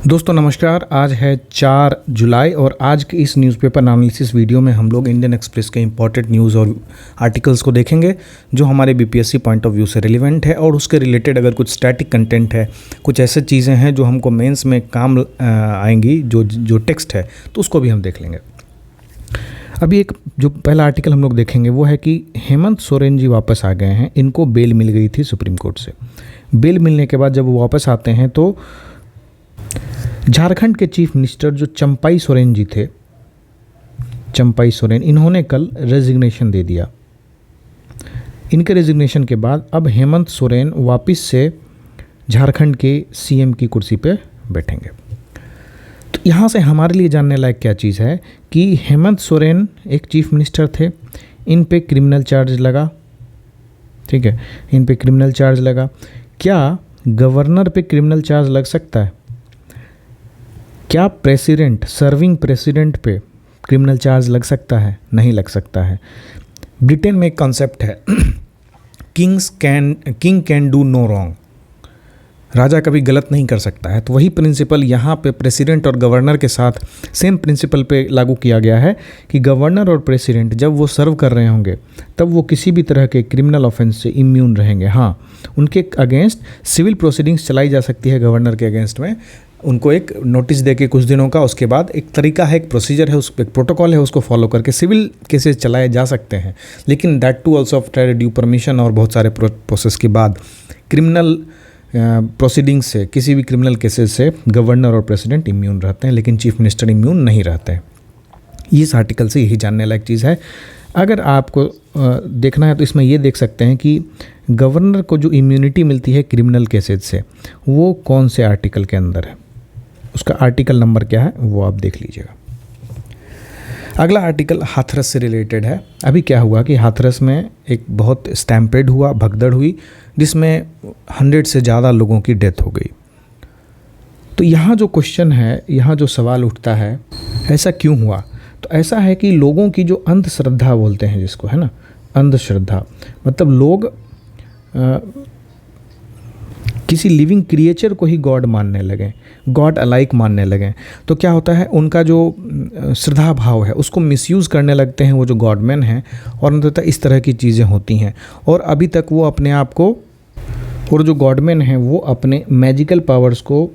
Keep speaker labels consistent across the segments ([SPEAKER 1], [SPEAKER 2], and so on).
[SPEAKER 1] दोस्तों नमस्कार। आज है 4 जुलाई और आज के इस न्यूज़पेपर एनालिसिस वीडियो में हम लोग इंडियन एक्सप्रेस के इंपॉर्टेंट न्यूज़ और आर्टिकल्स को देखेंगे जो हमारे बीपीएससी पॉइंट ऑफ व्यू से रिलेवेंट है और उसके रिलेटेड अगर कुछ स्टैटिक कंटेंट है, कुछ ऐसे चीज़ें हैं जो हमको मेंस में काम आएंगी, जो टेक्स्ट है, तो उसको भी हम देख लेंगे। अभी एक जो पहला आर्टिकल हम लोग देखेंगे वो है कि हेमंत सोरेन जी वापस आ गए हैं। इनको बेल मिल गई थी सुप्रीम कोर्ट से। बेल मिलने के बाद जब वो वापस आते हैं तो झारखंड के चीफ मिनिस्टर जो चंपाई सोरेन जी थे, चंपाई सोरेन, इन्होंने कल रेजिग्नेशन दे दिया। इनके रेजिग्नेशन के बाद अब हेमंत सोरेन वापस से झारखंड के सीएम की कुर्सी पे बैठेंगे। तो यहाँ से हमारे लिए जानने लायक क्या चीज़ है कि हेमंत सोरेन एक चीफ मिनिस्टर थे, इन पे क्रिमिनल चार्ज लगा। ठीक है, इन पे क्रिमिनल चार्ज लगा। क्या गवर्नर पे क्रिमिनल चार्ज लग सकता है? क्या प्रेसिडेंट, सर्विंग प्रेसिडेंट पे क्रिमिनल चार्ज लग सकता है? नहीं लग सकता है। ब्रिटेन में एक कॉन्सेप्ट है king can do no wrong, राजा कभी गलत नहीं कर सकता है। तो वही प्रिंसिपल यहाँ पे प्रेसिडेंट और गवर्नर के साथ सेम प्रिंसिपल पे लागू किया गया है कि गवर्नर और प्रेसिडेंट जब वो सर्व कर रहे होंगे तब वो किसी भी तरह के क्रिमिनल ऑफेंस से इम्यून रहेंगे। हाँ, उनके अगेंस्ट सिविल प्रोसीडिंग्स चलाई जा सकती है गवर्नर के अगेंस्ट में, उनको एक नोटिस दे के कुछ दिनों का, उसके बाद एक तरीका है, एक प्रोसीजर है, उस एक प्रोटोकॉल है, उसको फॉलो करके सिविल केसेस चलाए जा सकते हैं। लेकिन that too also after due permission और बहुत सारे प्रोसेस के बाद क्रिमिनल प्रोसीडिंग्स से, किसी भी क्रिमिनल केसेस से गवर्नर और प्रेसिडेंट इम्यून रहते हैं, लेकिन चीफ मिनिस्टर इम्यून नहीं रहते हैं। इस आर्टिकल से यही जानने लायक चीज़ है। अगर आपको देखना है तो इसमें ये देख सकते हैं कि गवर्नर को जो इम्यूनिटी मिलती है क्रिमिनल केसेस से वो कौन से आर्टिकल के अंदर है, उसका आर्टिकल नंबर क्या है वो आप देख लीजिएगा। अगला आर्टिकल हाथरस से रिलेटेड है। अभी क्या हुआ कि हाथरस में एक बहुत स्टैम्पेड हुआ, भगदड़ हुई, जिसमें 100 से ज़्यादा लोगों की डेथ हो गई। तो यहाँ जो क्वेश्चन है, यहाँ जो सवाल उठता है, ऐसा क्यों हुआ? तो ऐसा है कि लोगों की जो अंधश्रद्धा बोलते हैं जिसको, है ना, अंधश्रद्धा, मतलब लोग किसी लिविंग क्रिएचर को ही गॉड मानने लगे, गॉड अलाइक मानने लगे। तो क्या होता है, उनका जो श्रद्धा भाव है उसको मिसयूज़ करने लगते हैं वो जो गॉडमैन हैं, और अंततः इस तरह की चीज़ें होती हैं। और अभी तक वो अपने आप को, और जो गॉडमैन हैं वो अपने मैजिकल पावर्स को,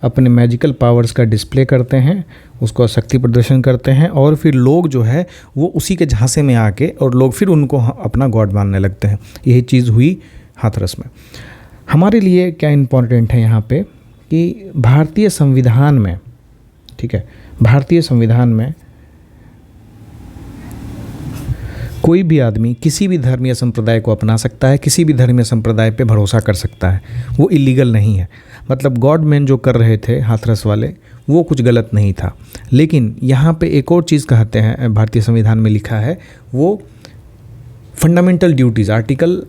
[SPEAKER 1] अपने मैजिकल पावर्स का डिस्प्ले करते हैं, उसको शक्ति प्रदर्शन करते हैं, और फिर लोग जो है वो उसी के झांसे में आके और लोग फिर उनको अपना गॉड मानने लगते हैं। यही चीज़ हुई हाथरस में। हमारे लिए क्या इम्पोर्टेंट है यहाँ पे कि भारतीय संविधान में, ठीक है, भारतीय संविधान में कोई भी आदमी किसी भी धर्मीय संप्रदाय को अपना सकता है, किसी भी धर्मीय संप्रदाय पे भरोसा कर सकता है, वो इलीगल नहीं है। मतलब गॉडमैन जो कर रहे थे हाथरस वाले, वो कुछ गलत नहीं था। लेकिन यहाँ पे एक और चीज़ कहते हैं, भारतीय संविधान में लिखा है, वो फंडामेंटल ड्यूटीज़, आर्टिकल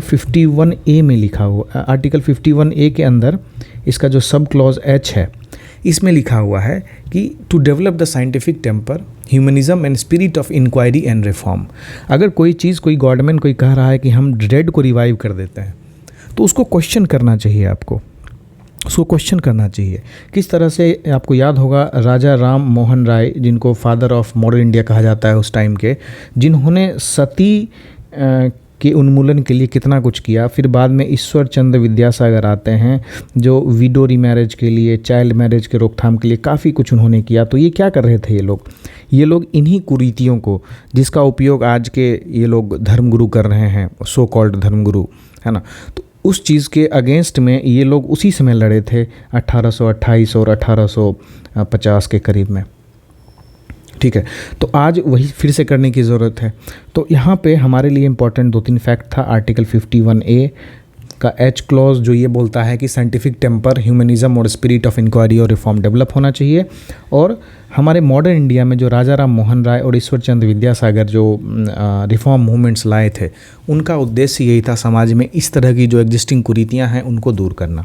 [SPEAKER 1] 51A में लिखा हुआ, आर्टिकल 51A के अंदर इसका जो सब क्लॉज H है, इसमें लिखा हुआ है कि to develop the scientific temper, humanism and spirit of inquiry and reform. अगर कोई चीज़, कोई गॉडमैन कोई कह रहा है कि हम डेड को रिवाइव कर देते हैं, तो उसको क्वेश्चन करना चाहिए, आपको उसको क्वेश्चन करना चाहिए। किस तरह से, आपको याद होगा राजा राम मोहन राय, जिनको फादर ऑफ मॉडर्न इंडिया कहा जाता है उस टाइम के, जिन्होंने सती के उन्मूलन के लिए कितना कुछ किया। फिर बाद में ईश्वर चंद्र विद्यासागर आते हैं जो विडो रीमैरिज के लिए, चाइल्ड मैरिज के रोकथाम के लिए काफ़ी कुछ उन्होंने किया। तो ये क्या कर रहे थे ये लोग इन्हीं कुरीतियों को, जिसका उपयोग आज के ये लोग धर्मगुरु कर रहे हैं, सो कॉल्ड धर्मगुरु, है ना, तो उस चीज़ के अगेंस्ट में ये लोग उसी समय लड़े थे 1828 और 1850 के करीब में। ठीक है, तो आज वही फिर से करने की ज़रूरत है। तो यहाँ पे हमारे लिए इम्पॉर्टेंट 2-3 फैक्ट था। आर्टिकल 51A का H क्लॉज जो ये बोलता है कि साइंटिफिक टेम्पर, ह्यूमनिज्म और स्पिरिट ऑफ इंक्वायरी और रिफॉर्म डेवलप होना चाहिए। और हमारे मॉडर्न इंडिया में जो राजा राम मोहन राय और ईश्वर चंद्र विद्यासागर जो रिफॉर्म मूवमेंट्स लाए थे, उनका उद्देश्य यही था, समाज में इस तरह की जो एग्जिस्टिंग कुरीतियाँ हैं उनको दूर करना।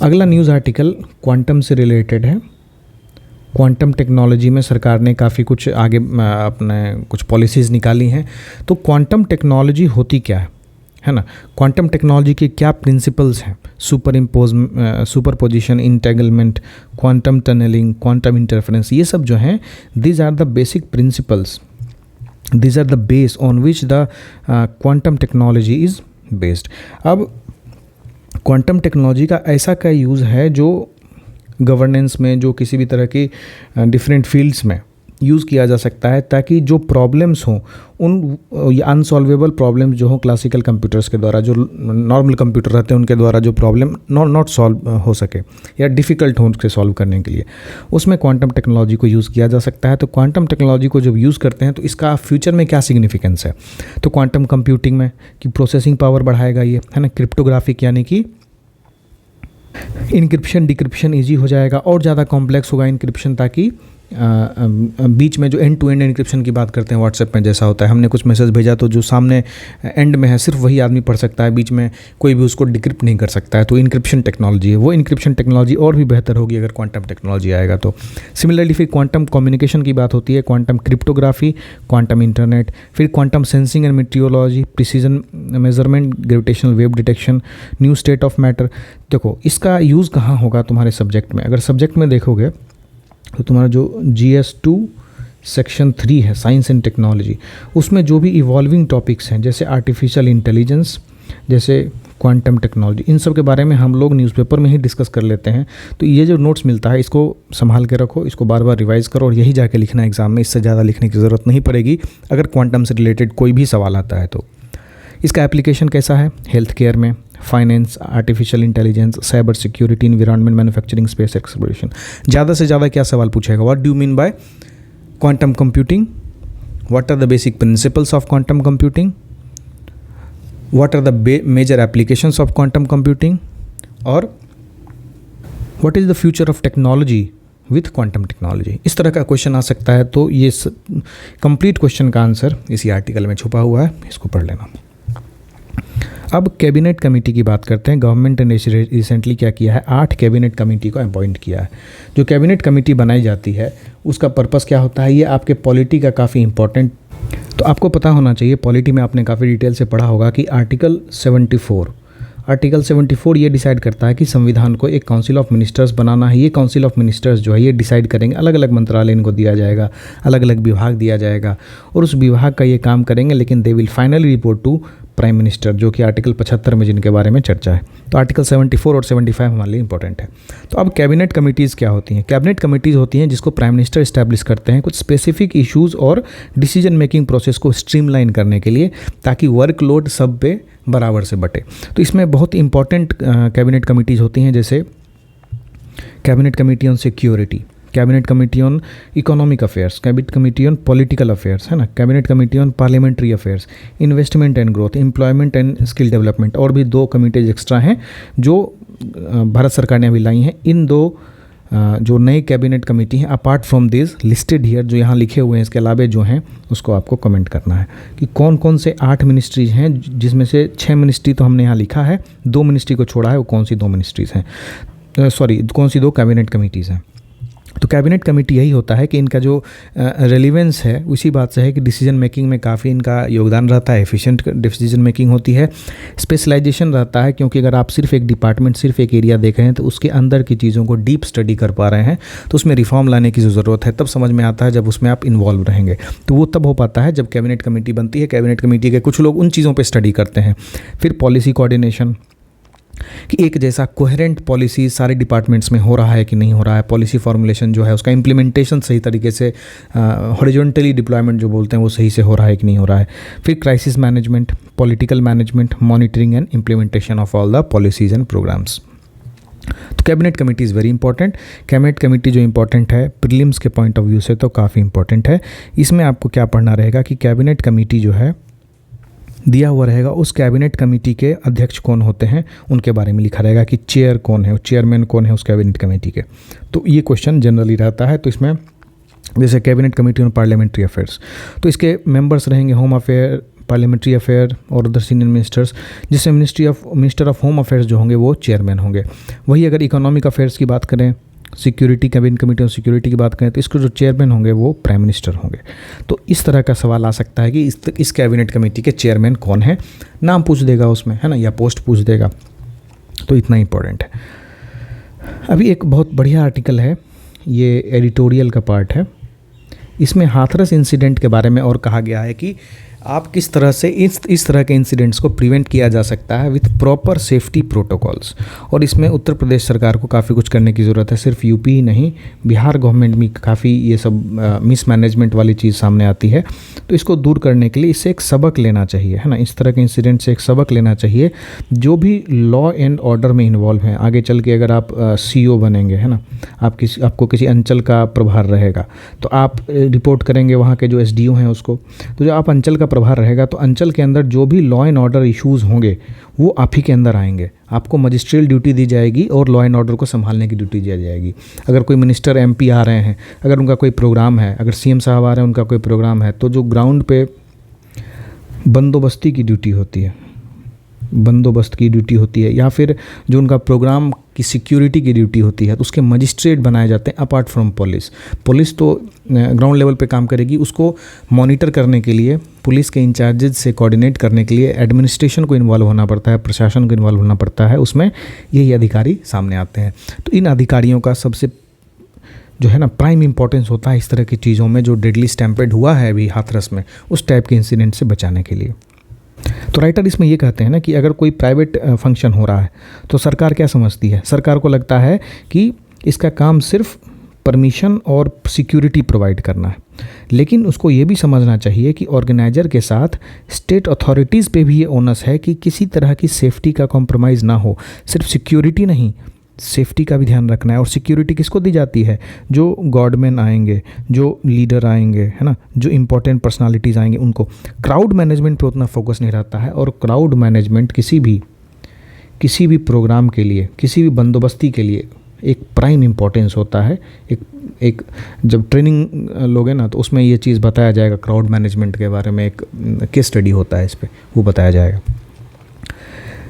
[SPEAKER 1] अगला न्यूज़ आर्टिकल क्वांटम से रिलेटेड है। क्वांटम टेक्नोलॉजी में सरकार ने काफ़ी कुछ आगे अपने कुछ पॉलिसीज़ निकाली हैं। तो क्वांटम टेक्नोलॉजी होती क्या है? है ना। क्वांटम टेक्नोलॉजी के क्या प्रिंसिपल्स हैं, superposition, entanglement, quantum tunnelling, quantum interference, ये सब जो हैं these are the basic principles, these are the base on which the quantum technology is based. अब क्वांटम टेक्नोलॉजी का ऐसा क्या यूज़ है जो गवर्नेंस में, जो किसी भी तरह की डिफरेंट फील्ड्स में यूज़ किया जा सकता है, ताकि जो प्रॉब्लम्स हों उन अनसॉल्वेबल प्रॉब्लम्स जो हों क्लासिकल कंप्यूटर्स के द्वारा, जो नॉर्मल कंप्यूटर रहते हैं उनके द्वारा जो प्रॉब्लम नॉट सॉल्व हो सके या डिफ़िकल्ट हो उसके सॉल्व करने के लिए, उसमें क्वांटम टेक्नोलॉजी को यूज़ किया जा सकता है। तो क्वांटम टेक्नोलॉजी को जब यूज़ करते हैं तो इसका फ्यूचर में क्या सिग्निफिकेंस है, तो क्वांटम कंप्यूटिंग में कि प्रोसेसिंग पावर बढ़ाएगा ये, है ना। क्रिप्टोग्राफिक यानी कि इनक्रिप्शन डिक्रिप्शन ईजी हो जाएगा और ज़्यादा कॉम्प्लेक्स होगा इनक्रिप्शन, ताकि बीच में जो एंड टू एंड इनक्रिप्शन की बात करते हैं व्हाट्सएप में जैसा होता है, हमने कुछ मैसेज भेजा तो जो सामने एंड में है सिर्फ वही आदमी पढ़ सकता है, बीच में कोई भी उसको डिक्रिप्ट नहीं कर सकता है, तो इनक्रिप्शन टेक्नोलॉजी है। वो इनक्रिप्शन टेक्नोलॉजी और भी बेहतर होगी अगर क्वांटम टेक्नोलॉजी आएगा तो। सिमिलरली फिर क्वांटम कम्युनिकेशन की बात होती है, क्वांटम क्रिप्टोग्राफी, क्वांटम इंटरनेट, फिर quantum sensing and meteorology, precision measurement, gravitational wave detection, new state of matter. देखो इसका यूज़ कहाँ होगा तुम्हारे सब्जेक्ट में, अगर सब्जेक्ट में देखोगे तो तुम्हारा जो GS2 सेक्शन 3 है, साइंस एंड टेक्नोलॉजी, उसमें जो भी इवॉल्विंग टॉपिक्स हैं जैसे आर्टिफिशियल इंटेलिजेंस, जैसे क्वांटम टेक्नोलॉजी, इन सब के बारे में हम लोग न्यूज़पेपर में ही डिस्कस कर लेते हैं। तो ये जो नोट्स मिलता है इसको संभाल के रखो, इसको बार बार रिवाइज़ करो और यही जाके लिखना एग्ज़ाम में, इससे ज़्यादा लिखने की ज़रूरत नहीं पड़ेगी अगर क्वांटम से रिलेटेड कोई भी सवाल आता है तो। इसका एप्लीकेशन कैसा है, हेल्थ केयर में, finance, artificial intelligence, cyber security, environment, manufacturing, space exploration. ज़्यादा से ज़्यादा क्या सवाल पूछेगा, what do you mean by quantum computing, what are the basic principles of quantum computing, what are the major applications of quantum computing, और what is the future of technology with quantum technology. इस तरह का question आ सकता है। तो ये complete question का आंसर इसी आर्टिकल में छुपा हुआ है, इसको पढ़ लेना। अब कैबिनेट कमेटी की बात करते हैं। गवर्नमेंट ने रिसेंटली क्या किया है, 8 कैबिनेट कमेटी को अपॉइंट किया है। जो कैबिनेट कमेटी बनाई जाती है उसका पर्पस क्या होता है, ये आपके पॉलिटी का काफ़ी इंपॉर्टेंट, तो आपको पता होना चाहिए, पॉलिटी में आपने काफ़ी डिटेल से पढ़ा होगा कि आर्टिकल 74 ये डिसाइड करता है कि संविधान को एक काउंसिल ऑफ मिनिस्टर्स बनाना है। ये काउंसिल ऑफ मिनिस्टर्स जो है ये डिसाइड करेंगे, अलग अलग मंत्रालय इनको दिया जाएगा, अलग अलग विभाग दिया जाएगा और उस विभाग का ये काम करेंगे, लेकिन they will finally report to prime minister, जो कि आर्टिकल 75 में जिनके बारे में चर्चा है। तो आर्टिकल 74 और 75 हमारे लिए इंपॉर्टेंट है। तो अब कैबिनेट कमिटीज़ क्या होती हैं, कैबिनेट कमिटीज़ होती हैं जिसको प्राइम मिनिस्टर इस्टेब्लिश करते हैं कुछ स्पेसिफिक इश्यूज़ और डिसीजन मेकिंग प्रोसेस को स्ट्रीमलाइन करने के लिए, ताकि वर्कलोड सब पे बराबर से बटे। तो इसमें बहुत इंपॉर्टेंट कैबिनेट कमिटीज़ होती हैं, जैसे cabinet committee on security, cabinet committee on economic affairs, cabinet committee on political affairs, है ना, cabinet committee on parliamentary affairs, investment and growth, employment and skill development, और भी 2 कमिटीज एक्स्ट्रा हैं जो भारत सरकार ने अभी लाई हैं। इन 2 जो नए कैबिनेट कमेटी हैं, apart from this listed here, जो यहाँ लिखे हुए हैं, इसके अलावे जो हैं उसको आपको कमेंट करना है कि कौन कौन से 8 मिनिस्ट्रीज हैं, जिसमें से 6 मिनिस्ट्री तो हमने यहाँ लिखा है, 2 मिनिस्ट्री को छोड़ा है, वो कौन सी 2 मिनिस्ट्रीज़ हैं, कौन सी 2 कैबिनेट कमिटीज़ हैं। तो कैबिनेट कमेटी यही होता है कि इनका जो रेलिवेंस है उसी बात से है कि डिसीजन मेकिंग में काफ़ी इनका योगदान रहता है, एफिशिएंट डिसीजन मेकिंग होती है, स्पेशलाइजेशन रहता है, क्योंकि अगर आप सिर्फ एक डिपार्टमेंट, सिर्फ एक एरिया देख रहे हैं तो उसके अंदर की चीज़ों को डीप स्टडी कर पा रहे हैं, तो उसमें रिफॉर्म लाने की जो ज़रूरत है तब समझ में आता है जब उसमें आप इन्वॉल्व रहेंगे। तो वो तब हो पाता है जब कैबिनेट कमेटी बनती है। कैबिनेट कमेटी के कुछ लोग उन चीज़ों पर स्टडी करते हैं। फिर पॉलिसी कोऑर्डिनेशन, कि एक जैसा कोहेरेंट पॉलिसी सारे डिपार्टमेंट्स में हो रहा है कि नहीं हो रहा है, पॉलिसी फॉर्मुलेशन जो है उसका इम्प्लीमेंटेशन सही तरीके से, हॉरिजॉन्टली डिप्लॉयमेंट जो बोलते हैं वो सही से हो रहा है कि नहीं हो रहा है। फिर crisis management, political management, monitoring and implementation of all the policies and programmes. तो cabinet committee is very important. Cabinet committee जो इंपॉर्टेंट है प्रीलिम्स के पॉइंट ऑफ व्यू से तो काफ़ी इंपॉर्टेंट है। इसमें आपको क्या पढ़ना रहेगा कि कैबिनेट कमेटी जो है दिया हुआ रहेगा, उस कैबिनेट कमेटी के अध्यक्ष कौन होते हैं उनके बारे में लिखा रहेगा कि चेयर कौन है, चेयरमैन कौन है उस कैबिनेट कमेटी के। तो ये क्वेश्चन जनरली रहता है। तो इसमें जैसे cabinet committee on parliamentary affairs, तो इसके मेंबर्स रहेंगे होम अफेयर, पार्लियामेंट्री अफेयर और अदर सीनियर मिनिस्टर्स, जिसमें मिनिस्टर ऑफ होम अफेयर्स जो होंगे वो चेयरमैन होंगे। वही अगर इकोनॉमिक अफेयर्स की बात करें security cabinet committee on security की बात करें तो इसके जो चेयरमैन होंगे वो प्राइम मिनिस्टर होंगे। तो इस तरह का सवाल आ सकता है कि इस कैबिनेट कमेटी के चेयरमैन कौन है, नाम पूछ देगा उसमें, है ना, या पोस्ट पूछ देगा। तो इतना इंपॉर्टेंट है। अभी एक बहुत बढ़िया आर्टिकल है, ये एडिटोरियल का पार्ट है। इसमें हाथरस इंसिडेंट के बारे में और कहा गया है कि आप किस तरह से इस तरह के इंसिडेंट्स को प्रिवेंट किया जा सकता है विथ प्रॉपर सेफ्टी प्रोटोकॉल्स। और इसमें उत्तर प्रदेश सरकार को काफ़ी कुछ करने की ज़रूरत है। सिर्फ यूपी ही नहीं, बिहार गवर्नमेंट में काफ़ी ये सब मिसमैनेजमेंट वाली चीज़ सामने आती है। तो इसको दूर करने के लिए इससे एक सबक लेना चाहिए, है ना, इस तरह के इंसिडेंट से एक सबक लेना चाहिए। जो भी लॉ एंड ऑर्डर में इन्वॉल्व हैं, आगे चल के अगर आप CEO बनेंगे, है ना, आपको किसी अंचल का प्रभार रहेगा तो आप रिपोर्ट करेंगे वहाँ के जो SDO हैं उसको। तो जो आप अंचल का प्रभार रहेगा तो अंचल के अंदर जो भी लॉ एंड ऑर्डर इश्यूज़ होंगे वो आप ही के अंदर आएंगे। आपको मजिस्ट्रियल ड्यूटी दी जाएगी और लॉ एंड ऑर्डर को संभालने की ड्यूटी दी जाएगी। अगर कोई मिनिस्टर MP आ रहे हैं, अगर उनका कोई प्रोग्राम है, अगर CM साहब आ रहे हैं, उनका कोई प्रोग्राम है, तो जो ग्राउंड पे बंदोबस्ती की ड्यूटी होती है, बंदोबस्त की ड्यूटी होती है, या फिर जो उनका प्रोग्राम की सिक्योरिटी की ड्यूटी होती है, तो उसके मजिस्ट्रेट बनाए जाते हैं अपार्ट फ्रॉम पुलिस। पुलिस तो ग्राउंड लेवल पे काम करेगी, उसको मॉनिटर करने के लिए, पुलिस के इंचार्जेज से कोऑर्डिनेट करने के लिए एडमिनिस्ट्रेशन को इन्वॉल्व होना पड़ता है, प्रशासन को इन्वॉल्व होना पड़ता है, उसमें यही अधिकारी सामने आते हैं। तो इन अधिकारियों का सबसे जो है ना प्राइम इंपॉर्टेंस होता है इस तरह की चीज़ों में, जो डेडली स्टैम्पेड हुआ है अभी हाथरस में, उस टाइप के इंसिडेंट से बचाने के लिए। तो राइटर इसमें ये कहते हैं ना कि अगर कोई प्राइवेट फंक्शन हो रहा है तो सरकार क्या समझती है, सरकार को लगता है कि इसका काम सिर्फ परमिशन और सिक्योरिटी प्रोवाइड करना है, लेकिन उसको ये भी समझना चाहिए कि ऑर्गेनाइजर के साथ स्टेट अथॉरिटीज़ पे भी ये ओनस है कि किसी तरह की सेफ्टी का कॉम्प्रोमाइज़ ना हो। सिर्फ सिक्योरिटी नहीं, सेफ्टी का भी ध्यान रखना है। और सिक्योरिटी किसको दी जाती है? जो गॉडमैन आएंगे, जो लीडर आएंगे, है ना, जो इंपॉर्टेंट पर्सनालिटीज़ आएंगे उनको। क्राउड मैनेजमेंट पे उतना फोकस नहीं रहता है। और क्राउड मैनेजमेंट किसी भी प्रोग्राम के लिए, किसी भी बंदोबस्ती के लिए एक प्राइम इम्पोर्टेंस होता है। एक जब ट्रेनिंग लोगे ना तो उसमें ये चीज़ बताया जाएगा, क्राउड मैनेजमेंट के बारे में एक केस स्टडी होता है, इस पर वो बताया जाएगा।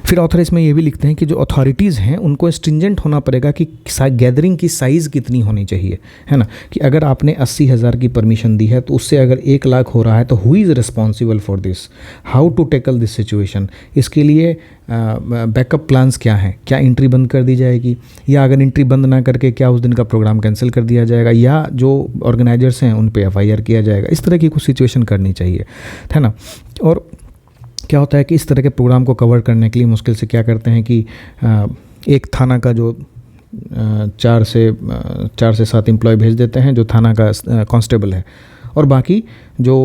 [SPEAKER 1] फिर ऑथर इसमें ये भी लिखते हैं कि जो अथॉरिटीज़ हैं उनको स्ट्रिंजेंट होना पड़ेगा कि गैदरिंग की साइज़ कितनी होनी चाहिए, है ना, कि अगर आपने 80,000 की परमिशन दी है तो उससे अगर 1 लाख हो रहा है तो who is responsible for this, how to tackle this situation. इसके लिए बैकअप प्लान्स क्या हैं, क्या एंट्री बंद कर दी जाएगी, या अगर एंट्री बंद ना करके क्या उस दिन का प्रोग्राम कैंसिल कर दिया जाएगा, या जो ऑर्गेनाइजर्स हैं उन पर FIR किया जाएगा। इस तरह की कुछ सिचुएशन करनी चाहिए, है ना। और क्या होता है कि इस तरह के प्रोग्राम को कवर करने के लिए मुश्किल से क्या करते हैं कि एक थाना का जो 4 से 7 एम्प्लॉय भेज देते हैं, जो थाना का कांस्टेबल है, और बाकी जो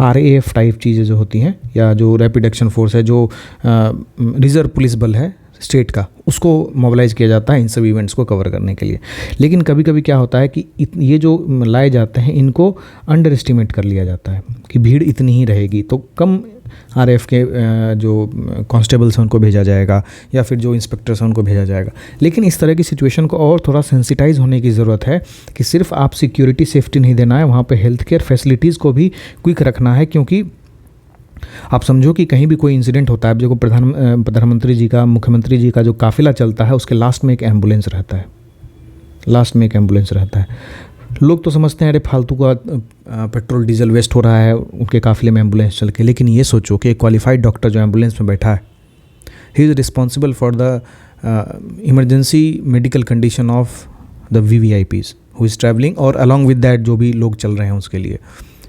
[SPEAKER 1] RAF टाइप चीज़ें जो होती हैं, या जो रैपिड एक्शन फोर्स है, जो रिजर्व पुलिस बल है स्टेट का, उसको मोबिलाइज़ किया जाता है इन सब इवेंट्स को कवर करने के लिए। लेकिन कभी कभी क्या होता है कि ये जो लाए जाते हैं इनको अंडर एस्टिमेट कर लिया जाता है कि भीड़ इतनी ही रहेगी, तो कम RAF के जो कांस्टेबल्स हैं उनको भेजा जाएगा, या फिर जो इंस्पेक्टर्स हैं उनको भेजा जाएगा। लेकिन इस तरह की सिचुएशन को और थोड़ा सेंसिटाइज होने की ज़रूरत है कि सिर्फ आप सिक्योरिटी सेफ्टी नहीं देना है, वहाँ पे हेल्थ केयर फैसिलिटीज़ को भी क्विक रखना है। क्योंकि आप समझो कि कहीं भी कोई इंसिडेंट होता है, जो प्रधानमंत्री जी का, मुख्यमंत्री जी का जो काफ़िला चलता है उसके लास्ट में एक एम्बुलेंस रहता है। लोग तो समझते हैं अरे फालतू का पेट्रोल डीजल वेस्ट हो रहा है उनके काफ़िले में एम्बुलेंस चल के, लेकिन ये सोचो कि एक क्वालिफाइड डॉक्टर जो एम्बुलेंस में बैठा है, he is responsible for the emergency medical condition of the VVIPs who is travelling, और अलॉन्ग विद दैट जो भी लोग चल रहे हैं उसके लिए,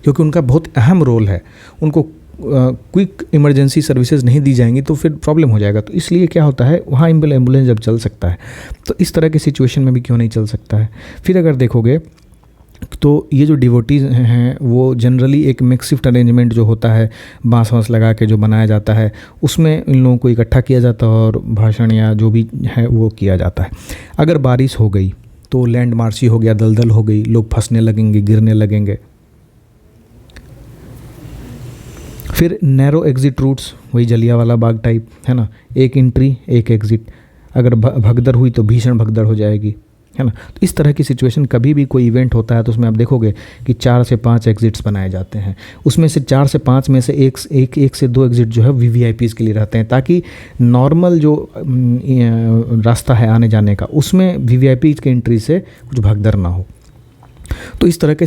[SPEAKER 1] क्योंकि उनका बहुत अहम रोल है। उनको क्विक इमरजेंसी सर्विसेज नहीं दी जाएंगी तो फिर प्रॉब्लम हो जाएगा। तो इसलिए क्या होता है, वहाँ एम्बुलेंस जब चल सकता है तो इस तरह की सिचुएशन में भी क्यों नहीं चल सकता है। फिर अगर देखोगे तो ये जो डिवोटीज़ हैं वो जनरली एक मेकशिफ्ट अरेंजमेंट जो होता है, बांस वांस लगा के जो बनाया जाता है, उसमें इन लोगों को इकट्ठा किया जाता है और भाषण या जो भी है वो किया जाता है। अगर बारिश हो गई तो लैंड मार्ची हो गया, दलदल हो गई, लोग फंसने लगेंगे, गिरने लगेंगे। फिर नैरो एग्जिट रूट्स, वही जलियांवाला बाग टाइप, है ना, एक एंट्री एक एग्ज़िट। अगर भगदड़ हुई तो भीषण भगदड़ हो जाएगी, है ना। तो इस तरह की सिचुएशन कभी भी कोई इवेंट होता है तो उसमें आप देखोगे कि 4 से 5 एग्जिट्स बनाए जाते हैं, उसमें से 4 से 5 में से एक से 2 एग्जिट जो है वीवीआईपीज़ के लिए रहते हैं, ताकि नॉर्मल जो रास्ता है आने जाने का उसमें वीवीआईपीज़ के एंट्री से कुछ भगदड़ ना हो। तो इस तरह के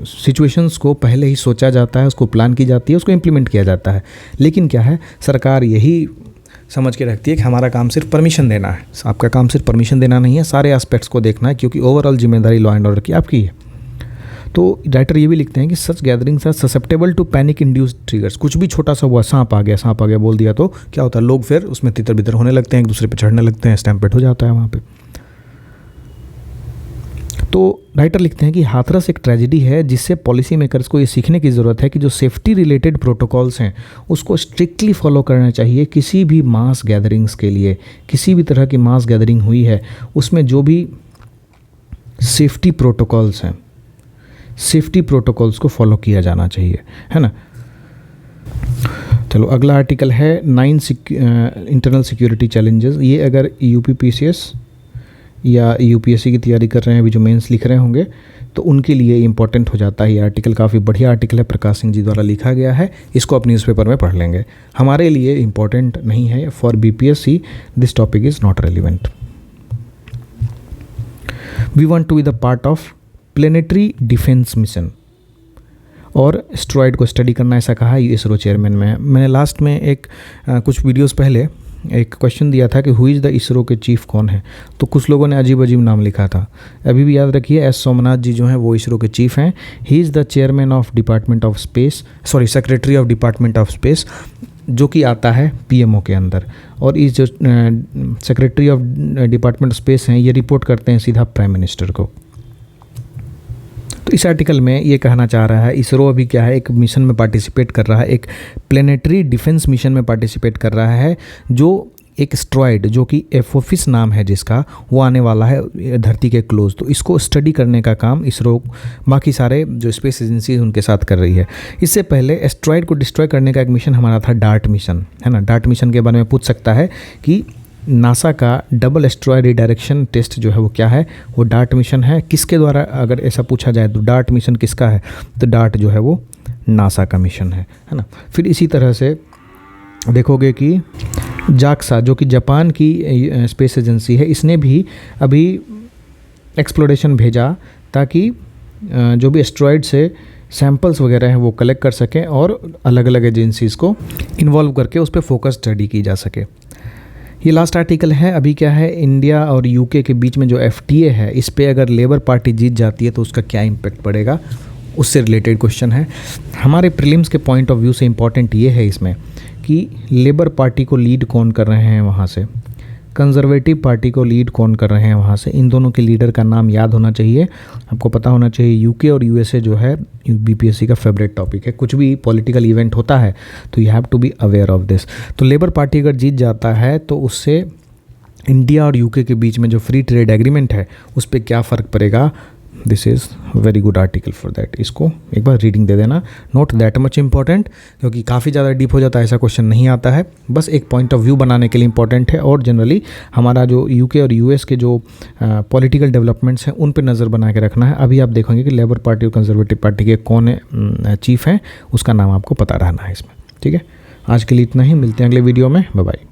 [SPEAKER 1] सिचुएशंस को पहले ही सोचा जाता है, उसको प्लान की जाती है, उसको इम्प्लीमेंट किया जाता है। लेकिन क्या है, सरकार यही समझ के रखती है कि हमारा काम सिर्फ परमिशन देना है, आपका काम सिर्फ परमिशन देना नहीं है, सारे एस्पेक्ट्स को देखना है, क्योंकि ओवरऑल जिम्मेदारी लॉ एंड ऑर्डर की आपकी है। तो राइटर ये भी लिखते हैं कि such gatherings are susceptible to panic induced triggers. कुछ भी छोटा सा हुआ, सांप आ गया बोल दिया तो क्या होता है, लोग फिर उसमें तितर बितर होने लगते हैं, एक दूसरे पर चढ़ने लगते हैं, स्टैम्पेड हो जाता है वहाँ पर। तो राइटर लिखते हैं कि हाथरस एक ट्रेजेडी है जिससे पॉलिसी मेकर्स को ये सीखने की ज़रूरत है कि जो सेफ्टी रिलेटेड प्रोटोकॉल्स हैं उसको स्ट्रिक्टली फॉलो करना चाहिए। किसी भी मास गैदरिंग्स के लिए, किसी भी तरह की मास गैदरिंग हुई है उसमें जो भी सेफ्टी प्रोटोकॉल्स हैं, सेफ्टी प्रोटोकॉल्स को फॉलो किया जाना चाहिए, है ना। चलो अगला आर्टिकल है 9 इंटरनल सिक्योरिटी चैलेंजेस। ये अगर यूपीपीसीएस या यूपीएससी की तैयारी कर रहे हैं, अभी जो मेंस लिख रहे होंगे, तो उनके लिए इंपॉर्टेंट हो जाता है। ये आर्टिकल काफ़ी बढ़िया आर्टिकल है, प्रकाश सिंह जी द्वारा लिखा गया है, इसको आप न्यूज़पेपर में पढ़ लेंगे। हमारे लिए इंपॉर्टेंट नहीं है, for BPSC this topic is not relevant. We want to be the part of planetary defence mission और एस्टेरॉयड को स्टडी करना, ऐसा कहा इसरो चेयरमैन में। मैंने लास्ट में एक कुछ वीडियोस पहले एक क्वेश्चन दिया था कि हु इज़ द इसरो के चीफ कौन है, तो कुछ लोगों ने अजीब अजीब नाम लिखा था। अभी भी याद रखिए, एस सोमनाथ जी जो हैं वो इसरो के चीफ हैं। He is the chairman of department of space, secretary of department of space, जो कि आता है पीएमओ के अंदर। और इस जो secretary of department of space हैं ये रिपोर्ट करते हैं सीधा प्राइम मिनिस्टर को। तो इस आर्टिकल में ये कहना चाह रहा है, इसरो अभी क्या है, एक मिशन में पार्टिसिपेट कर रहा है, एक प्लेनेटरी डिफेंस मिशन में पार्टिसिपेट कर रहा है, जो एक एस्टेरॉयड जो कि एपोफिस नाम है जिसका, वो आने वाला है धरती के क्लोज। तो इसको स्टडी करने का काम इसरो बाकी सारे जो स्पेस एजेंसी उनके साथ कर रही है। इससे पहले एस्टेरॉयड को डिस्ट्रॉय करने का एक मिशन हमारा था डार्ट मिशन, है ना। डार्ट मिशन के बारे में पूछ सकता है कि नासा का डबल एस्टेरॉयड रिडायरेक्शन टेस्ट जो है वो क्या है, वो डार्ट मिशन है। किसके द्वारा, अगर ऐसा पूछा जाए तो डार्ट मिशन किसका है, तो डार्ट जो है वो नासा का मिशन है ना। फिर इसी तरह से देखोगे कि जाक्सा जो कि जापान की स्पेस एजेंसी है, इसने भी अभी एक्सप्लोरेशन भेजा ताकि जो भी एस्टेरॉयड से सैंपल्स वगैरह हैं वो कलेक्ट कर सकें और अलग अलग एजेंसीज़ को इन्वॉल्व करके उस पर फोकस स्टडी की जा सके। ये लास्ट आर्टिकल है। अभी क्या है, इंडिया और यूके के बीच में जो एफटीए है, इस पे अगर लेबर पार्टी जीत जाती है तो उसका क्या इम्पैक्ट पड़ेगा, उससे रिलेटेड क्वेश्चन है। हमारे प्रीलिम्स के पॉइंट ऑफ व्यू से इम्पॉर्टेंट ये है इसमें कि लेबर पार्टी को लीड कौन कर रहे हैं वहाँ से, कंजर्वेटिव पार्टी को लीड कौन कर रहे हैं वहाँ से, इन दोनों के लीडर का नाम याद होना चाहिए। आपको पता होना चाहिए यूके और यूएसए जो है बीपीएससी का फेवरेट टॉपिक है। कुछ भी पॉलिटिकल इवेंट होता है तो you have to be aware of this. तो लेबर पार्टी अगर जीत जाता है तो उससे इंडिया और यूके के बीच में जो फ्री ट्रेड एग्रीमेंट है उस पर क्या फ़र्क पड़ेगा। This is very good article for that. इसको एक बार रीडिंग दे देना, नॉट दैट मच इंपॉर्टेंट, क्योंकि काफ़ी ज़्यादा डीप हो जाता है, ऐसा क्वेश्चन नहीं आता है, बस एक पॉइंट ऑफ व्यू बनाने के लिए इंपॉर्टेंट है। और जनरली हमारा जो यूके और यूएस के जो पॉलिटिकल डेवलपमेंट्स हैं उन पर नज़र बना के रखना है। अभी आप देखेंगे कि लेबर पार्टी और कंजर्वेटिव पार्टी के कौन चीफ हैं, उसका नाम आपको पता रहना है इसमें। ठीक है, आज के लिए इतना ही, मिलते हैं अगले वीडियो में, बाय बाय।